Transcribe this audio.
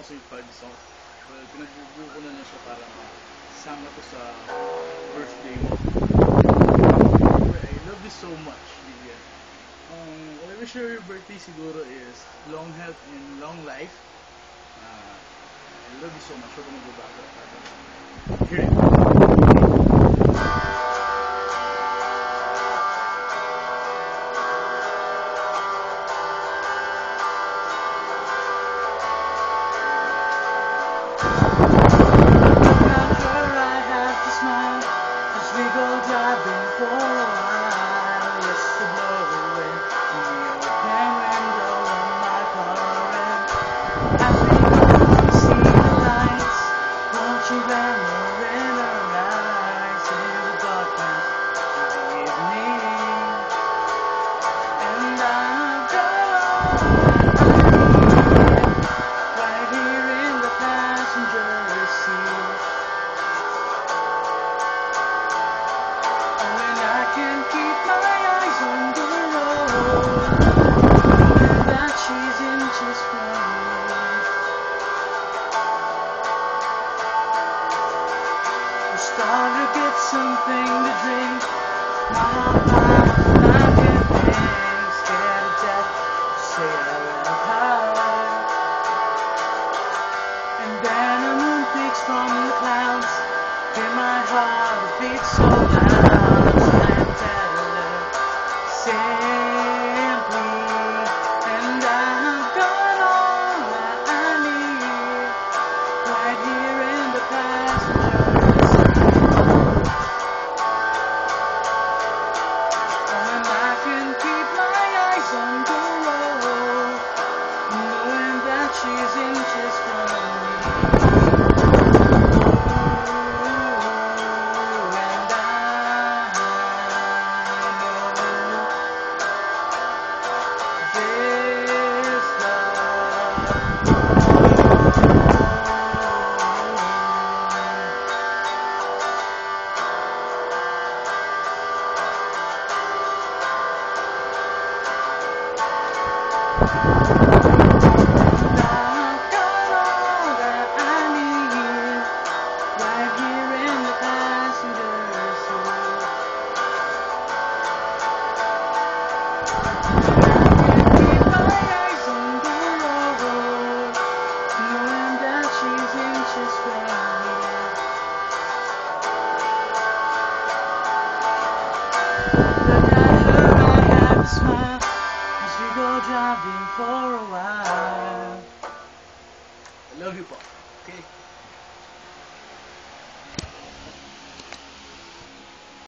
ako sa 5 song. Well, pinagbubuo ko na lang siya para sama ko sa birthday mo. I love you so much, Vivian. What I wish for your birthday siguro is long health and long life. I love you so much. Huwag ka magbabago. Here it is. Starting to get something to drink. I've been scared to death. Say I'm high. And then a moon peeks from the clouds. Hear my heart beat so loud. I tell her simply, and I've got all that I need right here in the passenger. She's in just for me. And I know this driving for a while. I love you, Paul. Okay?